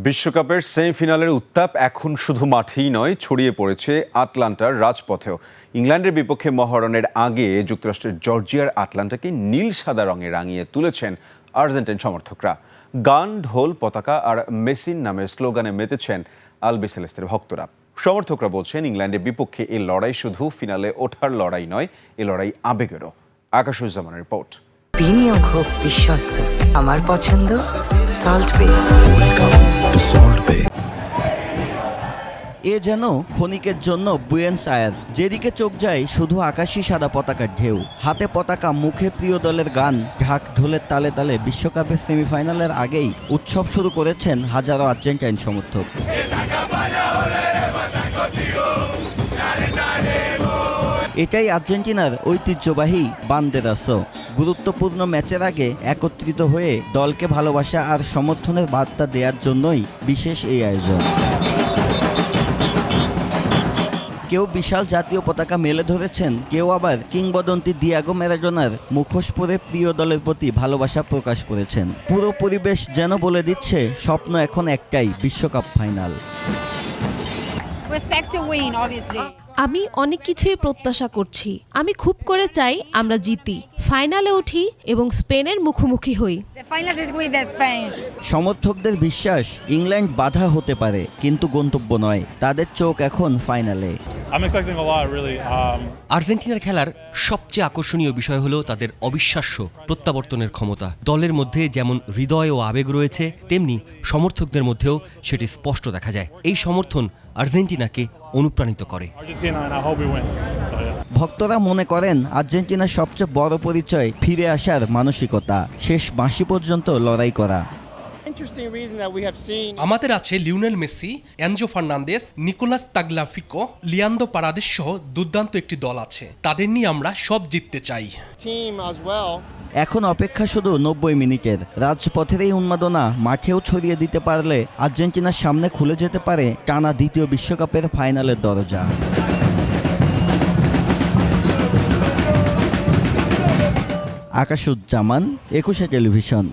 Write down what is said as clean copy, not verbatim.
বিশ্বকাপের সেমিফাইনালের উত্তাপ এখন শুধু মাঠেই নয়, ছড়িয়ে পড়েছে আটলান্টার রাজপথেও। ইংল্যান্ডের বিপক্ষে মহারণের আগে যুক্তরাষ্ট্রের জর্জিয়ার আটলান্টাকে নীল সাদা রঙে রাঙিয়ে তুলেছেন আর্জেন্টাইন সমর্থকরা। গান, ঢোল, পতাকা আর মেসিন নামের স্লোগানে মেতেছেন আলবিসেলেস্তের ভক্তরা। সমর্থকরা বলছেন, ইংল্যান্ডের বিপক্ষে এই লড়াই শুধু ফিনালে ওঠার লড়াই নয়, এ লড়াই আবেগেরও। আকাশুজ্জামানের রিপোর্ট। বিনিয়োগ হোক বিশ্বস্ত, আমার পছন্দ সল্ট বে। ওয়েলকাম টু সল্ট বে। এ যেন ক্ষণিকের জন্য বুয়েন্স আয়ার্স, যেদিকে চোখ যায় শুধু আকাশি সাদা পতাকার ঢেউ, হাতে পতাকা, মুখে প্রিয় দলের গান, ঢাক ঢোলের তালে তালে বিশ্বকাপের সেমিফাইনালের আগেই উৎসব শুরু করেছেন হাজারো আর্জেন্টাইন সমর্থক। এটাই আর্জেন্টিনার ঐতিহ্যবাহী বান্দেরাসো। গুরুত্বপূর্ণ ম্যাচের আগে একত্রিত হয়ে দলকে ভালোবাসা আর সমর্থনের বার্তা দেওয়ার জন্যই বিশেষ এই আয়োজন। কেউ বিশাল জাতীয় পতাকা মেলে ধরেছেন, কেউ আবার কিংবদন্তি দিয়াগো ম্যারাডোনার মুখোশ পরে প্রিয় দলের প্রতি ভালোবাসা প্রকাশ করেছেন। পুরো পরিবেশ যেন বলে দিচ্ছে, স্বপ্ন এখন একটাই, বিশ্বকাপ ফাইনাল। আমি অনেক কিছুই প্রত্যাশা করছি। আমি খুব করে চাই আমরা জিতি, ফাইনালে উঠি এবং স্পেনের মুখোমুখি হই। সমর্থকদের বিশ্বাস, ইংল্যান্ড বাধা হতে পারে কিন্তু গন্তব্য নয়। তাদের চোখ এখন ফাইনালে। আর্জেন্টিনার খেলার সবচেয়ে আকর্ষণীয় বিষয় হলো তাদের অবিশ্বাস্য প্রত্যাবর্তনের ক্ষমতা। দলের মধ্যে যেমন হৃদয় ও আবেগ রয়েছে, তেমনি সমর্থকদের মধ্যেও সেটি স্পষ্ট দেখা যায়। এই সমর্থন আর্জেন্টিনাকে অনুপ্রাণিত করে। ভক্তরা মনে করেন, আর্জেন্টিনার সবচেয়ে বড় পরিচয় ফিরে আসার মানসিকতা, শেষ বাঁশি পর্যন্ত লড়াই করা। আমাদের আছে Lionel Messi, Enzo Fernandez, Nicolas Tagliafico, Leandro Paredes সহ দুর্দান্ত একটি দল আছে। তাদের নিয়ে আমরা সব জিততে চাই। এখন অপেক্ষা শুধু 90 মিনিটের। রাজপথের এই উন্মাদনা মাঠেও ছড়িয়ে দিতে পারলে আর্জেন্টিনার সামনে খুলে যেতে পারে টানা দ্বিতীয় বিশ্বকাপের ফাইনালের দরজা। আকাশুজ্জামান, 21 টেলিভিশন।